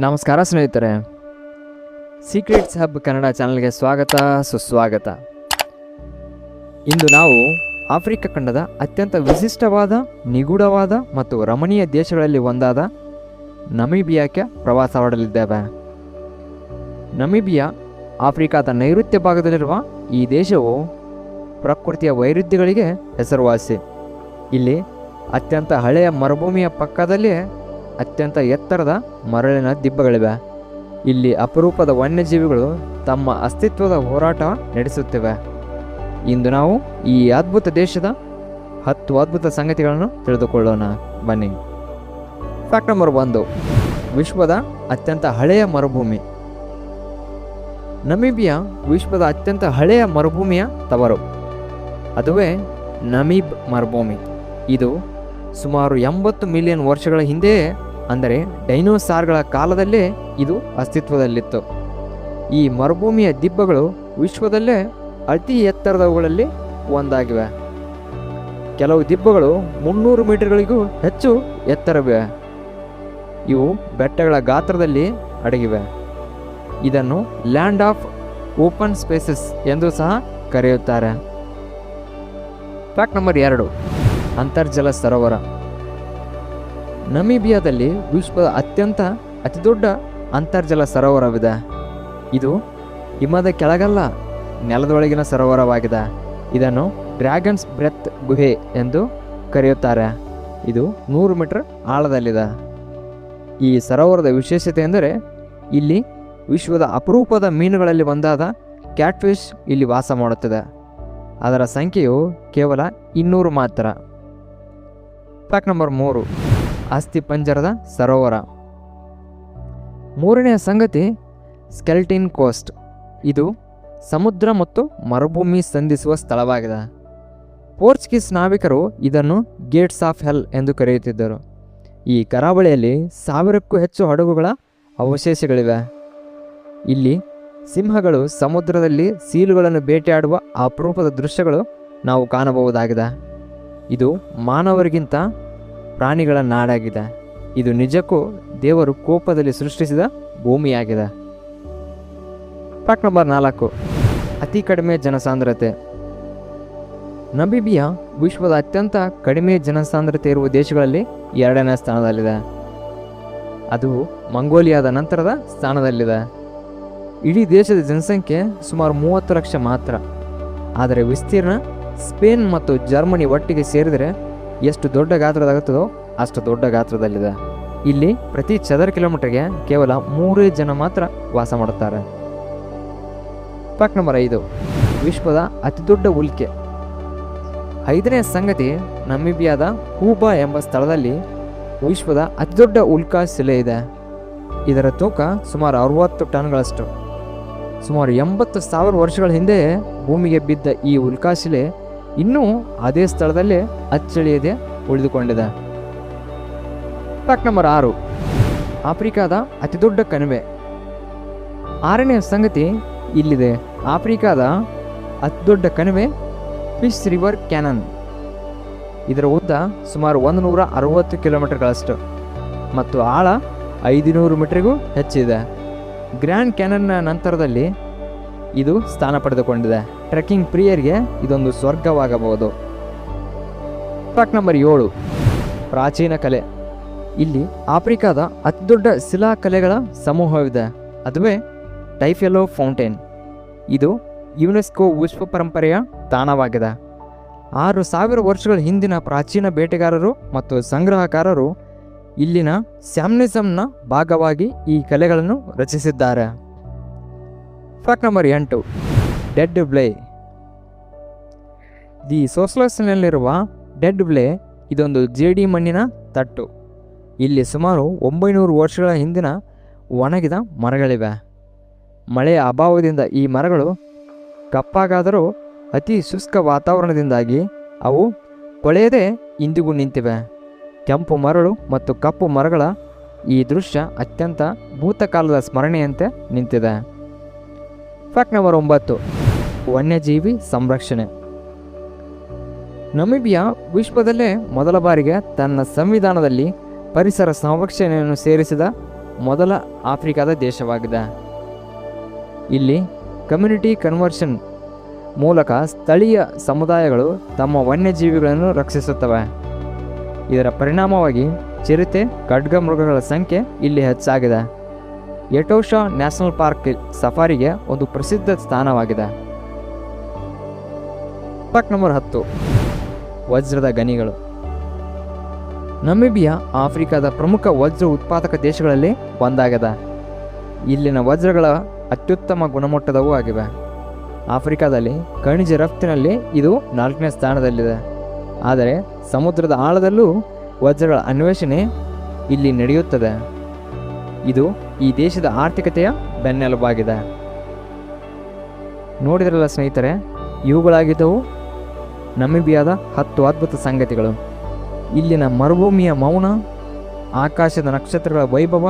ನಮಸ್ಕಾರ ಸ್ನೇಹಿತರೆ, secrets hub Kannada ಚಾನಲ್ಗೆ ಸ್ವಾಗತ ಸುಸ್ವಾಗತ. ಇಂದು ನಾವು ಆಫ್ರಿಕಾ ಖಂಡದ ಅತ್ಯಂತ ವಿಶಿಷ್ಟವಾದ, ನಿಗೂಢವಾದ ಮತ್ತು ರಮಣೀಯ ದೇಶಗಳಲ್ಲಿ ಒಂದಾದ ನಮೀಬಿಯಾಕ್ಕೆ ಪ್ರವಾಸ ಮಾಡಲಿದ್ದೇವೆ. ನಮೀಬಿಯಾ ಆಫ್ರಿಕಾದ ನೈಋತ್ಯ ಭಾಗದಲ್ಲಿರುವ ಈ ದೇಶವು ಪ್ರಕೃತಿಯ ವೈರುಧ್ಯಗಳಿಗೆ ಹೆಸರುವಾಸಿ. ಇಲ್ಲಿ ಅತ್ಯಂತ ಹಳೆಯ ಮರುಭೂಮಿಯ ಪಕ್ಕದಲ್ಲಿ ಅತ್ಯಂತ ಎತ್ತರದ ಮರಳಿನ ದಿಬ್ಬಗಳಿವೆ. ಇಲ್ಲಿ ಅಪರೂಪದ ವನ್ಯಜೀವಿಗಳು ತಮ್ಮ ಅಸ್ತಿತ್ವದ ಹೋರಾಟ ನಡೆಸುತ್ತಿವೆ. ಇಂದು ನಾವು ಈ ಅದ್ಭುತ ದೇಶದ 10 ಅದ್ಭುತ ಸಂಗತಿಗಳನ್ನು ತಿಳಿದುಕೊಳ್ಳೋಣ. ಬನ್ನಿ. ಫ್ಯಾಕ್ಟ್ ನಂಬರ್ 1, ವಿಶ್ವದ ಅತ್ಯಂತ ಹಳೆಯ ಮರುಭೂಮಿ. ನಮೀಬಿಯಾ ವಿಶ್ವದ ಅತ್ಯಂತ ಹಳೆಯ ಮರುಭೂಮಿಯ ತವರು. ಅದುವೇ ನಮೀಬ್ ಮರುಭೂಮಿ. ಇದು ಸುಮಾರು 80 ಮಿಲಿಯನ್ ವರ್ಷಗಳ ಹಿಂದೆಯೇ, ಅಂದರೆ ಡೈನೋಸಾರ್ಗಳ ಕಾಲದಲ್ಲೇ ಇದು ಅಸ್ತಿತ್ವದಲ್ಲಿತ್ತು. ಈ ಮರುಭೂಮಿಯ ದಿಬ್ಬಗಳು ವಿಶ್ವದಲ್ಲೇ ಅತಿ ಎತ್ತರದವುಗಳಲ್ಲಿ ಒಂದಾಗಿವೆ. ಕೆಲವು ದಿಬ್ಬಗಳು 300 ಮೀಟರ್ಗಳಿಗೂ ಹೆಚ್ಚು ಎತ್ತರವಿವೆ. ಇವು ಬೆಟ್ಟಗಳ ಗಾತ್ರದಲ್ಲಿ ಅಡಗಿವೆ. ಇದನ್ನು ಲ್ಯಾಂಡ್ ಆಫ್ ಓಪನ್ ಸ್ಪೇಸಸ್ ಎಂದು ಸಹ ಕರೆಯುತ್ತಾರೆ. ಫ್ಯಾಕ್ಟ್ ನಂಬರ್ 2, ಅಂತರ್ಜಲ ಸರೋವರ. ನಮೀಬಿಯಾದಲ್ಲಿ ವಿಶ್ವದ ಅತಿದೊಡ್ಡ ಅಂತರ್ಜಲ ಸರೋವರವಿದೆ. ಇದು ಹಿಮದ ಕೆಳಗಲ್ಲ, ನೆಲದೊಳಗಿನ ಸರೋವರವಾಗಿದೆ. ಇದನ್ನು ಡ್ರ್ಯಾಗನ್ಸ್ ಬ್ರೆತ್ ಗುಹೆ ಎಂದು ಕರೆಯುತ್ತಾರೆ. ಇದು 100 ಮೀಟರ್ ಆಳದಲ್ಲಿದೆ. ಈ ಸರೋವರದ ವಿಶೇಷತೆ ಎಂದರೆ ಇಲ್ಲಿ ವಿಶ್ವದ ಅಪರೂಪದ ಮೀನುಗಳಲ್ಲಿ ಒಂದಾದ ಕ್ಯಾಟ್ಫಿಶ್ ಇಲ್ಲಿ ವಾಸ ಮಾಡುತ್ತದೆ. ಅದರ ಸಂಖ್ಯೆಯು ಕೇವಲ 200 ಮಾತ್ರ. ಫ್ಯಾಕ್ಟ್ ನಂಬರ್ 3, ಅಸ್ಥಿಪಂಜರದ ಸರೋವರ. ಮೂರನೆಯ ಸಂಗತಿ ಸ್ಕೆಲ್ಟಿನ್ ಕೋಸ್ಟ್. ಇದು ಸಮುದ್ರ ಮತ್ತು ಮರುಭೂಮಿ ಸಂಧಿಸುವ ಸ್ಥಳವಾಗಿದೆ. ಪೋರ್ಚುಗೀಸ್ ನಾವಿಕರು ಇದನ್ನು ಗೇಟ್ಸ್ ಆಫ್ ಹೆಲ್ ಎಂದು ಕರೆಯುತ್ತಿದ್ದರು. ಈ ಕರಾವಳಿಯಲ್ಲಿ 1000ಕ್ಕೂ ಹೆಚ್ಚು ಹಡಗುಗಳ ಅವಶೇಷಗಳಿವೆ. ಇಲ್ಲಿ ಸಿಂಹಗಳು ಸಮುದ್ರದಲ್ಲಿ ಸೀಲುಗಳನ್ನು ಬೇಟೆಯಾಡುವ ಅಪರೂಪದ ದೃಶ್ಯಗಳು ನಾವು ಕಾಣಬಹುದಾಗಿದೆ. ಇದು ಮಾನವರಿಗಿಂತ ಪ್ರಾಣಿಗಳ ನಾಡಾಗಿದೆ. ಇದು ನಿಜಕ್ಕೂ ದೇವರು ಕೋಪದಲ್ಲಿ ಸೃಷ್ಟಿಸಿದ ಭೂಮಿಯಾಗಿದೆ. ಫ್ಯಾಕ್ಟ್ ನಂಬರ್ 4, ಅತಿ ಕಡಿಮೆ ಜನಸಾಂದ್ರತೆ. ನಮೀಬಿಯಾ ವಿಶ್ವದ ಅತ್ಯಂತ ಕಡಿಮೆ ಜನಸಾಂದ್ರತೆ ಇರುವ ದೇಶಗಳಲ್ಲಿ 2ನೇ ಸ್ಥಾನದಲ್ಲಿದೆ. ಅದು ಮಂಗೋಲಿಯಾದ ನಂತರದ ಸ್ಥಾನದಲ್ಲಿದೆ. ಇಡೀ ದೇಶದ ಜನಸಂಖ್ಯೆ ಸುಮಾರು 30 ಲಕ್ಷ ಮಾತ್ರ. ಆದರೆ ವಿಸ್ತೀರ್ಣ ಸ್ಪೇನ್ ಮತ್ತು ಜರ್ಮನಿ ಒಟ್ಟಿಗೆ ಸೇರಿದರೆ ಎಷ್ಟು ದೊಡ್ಡ ಗಾತ್ರದಾಗುತ್ತದೋ ಅಷ್ಟು ದೊಡ್ಡ ಗಾತ್ರದಲ್ಲಿದೆ. ಇಲ್ಲಿ ಪ್ರತಿ ಚದರ ಕಿಲೋಮೀಟರ್ಗೆ ಕೇವಲ 3 ಜನ ಮಾತ್ರ ವಾಸ ಮಾಡುತ್ತಾರೆ. ಫ್ಯಾಕ್ಟ್ ನಂಬರ್ 5, ವಿಶ್ವದ ಅತಿದೊಡ್ಡ ಉಲ್ಕೆ. 5ನೇ ಸಂಗತಿ, ನಮೀಬಿಯಾದ ಕೂಬಾ ಎಂಬ ಸ್ಥಳದಲ್ಲಿ ವಿಶ್ವದ ಅತಿದೊಡ್ಡ ಉಲ್ಕಾ ಶಿಲೆ ಇದೆ. ಇದರ ತೂಕ ಸುಮಾರು 60 ಟನ್ಗಳಷ್ಟು. ಸುಮಾರು 80,000 ವರ್ಷಗಳ ಹಿಂದೆ ಭೂಮಿಗೆ ಬಿದ್ದ ಈ ಉಲ್ಕಾಶಿಲೆ ಇನ್ನೂ ಅದೇ ಸ್ಥಳದಲ್ಲೇ ಅಚ್ಚಳಿಯದೆ ಉಳಿದುಕೊಂಡಿದೆ. ಫ್ಯಾಕ್ಟ್ ನಂಬರ್ 6, ಆಫ್ರಿಕಾದ ಅತಿದೊಡ್ಡ ಕಣಿವೆ. 6ನೇ ಸಂಗತಿ ಇಲ್ಲಿದೆ. ಆಫ್ರಿಕಾದ ಅತಿದೊಡ್ಡ ಕಣಿವೆ ಫಿಶ್ ರಿವರ್ ಕ್ಯಾನನ್. ಇದರ ಉದ್ದ ಸುಮಾರು 160 ಕಿಲೋಮೀಟರ್ಗಳಷ್ಟು ಮತ್ತು ಆಳ 500 ಮೀಟರ್ಗೂ ಹೆಚ್ಚಿದೆ. ಗ್ರ್ಯಾಂಡ್ ಕ್ಯಾನನ್ನ ನಂತರದಲ್ಲಿ ಇದು ಸ್ಥಾನ ಪಡೆದುಕೊಂಡಿದೆ. ಟ್ರೆಕ್ಕಿಂಗ್ ಪ್ರಿಯರಿಗೆ ಇದೊಂದು ಸ್ವರ್ಗವಾಗಬಹುದು. ಫ್ಯಾಕ್ಟ್ ನಂಬರ್ 7, ಪ್ರಾಚೀನ ಕಲೆ. ಇಲ್ಲಿ ಆಫ್ರಿಕಾದ ಅತಿದೊಡ್ಡ ಶಿಲಾಕಲೆಗಳ ಸಮೂಹವಿದೆ. ಅದುವೇ ಟೈಫೆಲೋ ಫೌಂಟೇನ್. ಇದು ಯುನೆಸ್ಕೋ ವಿಶ್ವ ಪರಂಪರೆಯ ತಾಣವಾಗಿದೆ. 6000 ವರ್ಷಗಳ ಹಿಂದಿನ ಪ್ರಾಚೀನ ಬೇಟೆಗಾರರು ಮತ್ತು ಸಂಗ್ರಹಕಾರರು ಇಲ್ಲಿನ ಸ್ಯಾಮ್ನಿಸಮ್ನ ಭಾಗವಾಗಿ ಈ ಕಲೆಗಳನ್ನು ರಚಿಸಿದ್ದಾರೆ. Fact number 8, Dead Vlei. The ಸೋಸ್ಲಸ್ನಲ್ಲಿರುವ ಡೆಡ್ ವ್ಲೇ ಇದೊಂದು ಜೇಡಿ ಮಣ್ಣಿನ ತಟ್ಟು. ಇಲ್ಲಿ ಸುಮಾರು 900 ವರ್ಷಗಳ ಹಿಂದಿನ ಒಣಗಿದ ಮರಗಳಿವೆ. ಮಳೆಯ ಅಭಾವದಿಂದ ಈ ಮರಗಳು ಕಪ್ಪಾಗಾದರೂ ಅತಿ ಶುಷ್ಕ ವಾತಾವರಣದಿಂದಾಗಿ ಅವು ಕೊಳೆಯದೆ ಇಂದಿಗೂ ನಿಂತಿವೆ. ಕೆಂಪು ಮರಳು ಮತ್ತು ಕಪ್ಪು ಮರಗಳ ಈ ದೃಶ್ಯ ಅತ್ಯಂತ ಭೂತಕಾಲದ ಸ್ಮರಣೆಯಂತೆ ನಿಂತಿದೆ. ಫ್ಯಾಕ್ಟ್ ನಂಬರ್ 9, ವನ್ಯಜೀವಿ ಸಂರಕ್ಷಣೆ. ನಮೀಬಿಯಾ ವಿಶ್ವದಲ್ಲೇ ಮೊದಲ ಬಾರಿಗೆ ತನ್ನ ಸಂವಿಧಾನದಲ್ಲಿ ಪರಿಸರ ಸಂರಕ್ಷಣೆಯನ್ನು ಸೇರಿಸಿದ ಮೊದಲ ಆಫ್ರಿಕಾದ ದೇಶವಾಗಿದೆ. ಇಲ್ಲಿ ಕಮ್ಯುನಿಟಿ ಕನ್ವರ್ಷನ್ ಮೂಲಕ ಸ್ಥಳೀಯ ಸಮುದಾಯಗಳು ತಮ್ಮ ವನ್ಯಜೀವಿಗಳನ್ನು ರಕ್ಷಿಸುತ್ತವೆ. ಇದರ ಪರಿಣಾಮವಾಗಿ ಚಿರತೆ, ಖಡ್ಗಮೃಗಗಳ ಸಂಖ್ಯೆ ಇಲ್ಲಿ ಹೆಚ್ಚಾಗಿದೆ. ಎಟೋಷಾ ನ್ಯಾಷನಲ್ ಪಾರ್ಕ್ ಸಫಾರಿಗೆ ಒಂದು ಪ್ರಸಿದ್ಧ ಸ್ಥಾನವಾಗಿದೆ. ಫ್ಯಾಕ್ಟ್ ನಂಬರ್ 10, ವಜ್ರದ ಗಣಿಗಳು. ನಮಿಬಿಯಾ ಆಫ್ರಿಕಾದ ಪ್ರಮುಖ ವಜ್ರ ಉತ್ಪಾದಕ ದೇಶಗಳಲ್ಲಿ ಒಂದಾಗಿದೆ. ಇಲ್ಲಿನ ವಜ್ರಗಳ ಅತ್ಯುತ್ತಮ ಗುಣಮಟ್ಟದವೂ ಆಗಿವೆ. ಆಫ್ರಿಕಾದಲ್ಲಿ ಖನಿಜ ರಫ್ತಿನಲ್ಲಿ ಇದು 4ನೇ ಸ್ಥಾನದಲ್ಲಿದೆ. ಆದರೆ ಸಮುದ್ರದ ಆಳದಲ್ಲೂ ವಜ್ರಗಳ ಅನ್ವೇಷಣೆ ಇಲ್ಲಿ ನಡೆಯುತ್ತದೆ. ಇದು ಈ ದೇಶದ ಆರ್ಥಿಕತೆಯ ಬೆನ್ನೆಲುಬಾಗಿದೆ. ನೋಡಿದ್ರಲ್ಲ ಸ್ನೇಹಿತರೆ, ಇವುಗಳಾಗಿದ್ದವು ನಮಿಬಿಯಾದ 10 ಅದ್ಭುತ ಸಂಗತಿಗಳು. ಇಲ್ಲಿನ ಮರುಭೂಮಿಯ ಮೌನ, ಆಕಾಶದ ನಕ್ಷತ್ರಗಳ ವೈಭವ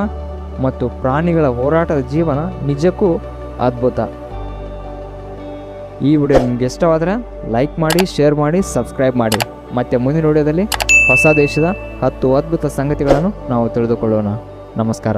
ಮತ್ತು ಪ್ರಾಣಿಗಳ ಹೋರಾಟದ ಜೀವನ ನಿಜಕ್ಕೂ ಅದ್ಭುತ. ಈ ವಿಡಿಯೋ ನಿಮಗೆ ಇಷ್ಟವಾದರೆ ಲೈಕ್ ಮಾಡಿ, ಶೇರ್ ಮಾಡಿ, ಸಬ್ಸ್ಕ್ರೈಬ್ ಮಾಡಿ. ಮತ್ತು ಮುಂದಿನ ವಿಡಿಯೋದಲ್ಲಿ ಹೊಸ ದೇಶದ 10 ಅದ್ಭುತ ಸಂಗತಿಗಳನ್ನು ನಾವು ತಿಳಿದುಕೊಳ್ಳೋಣ. ನಮಸ್ಕಾರ.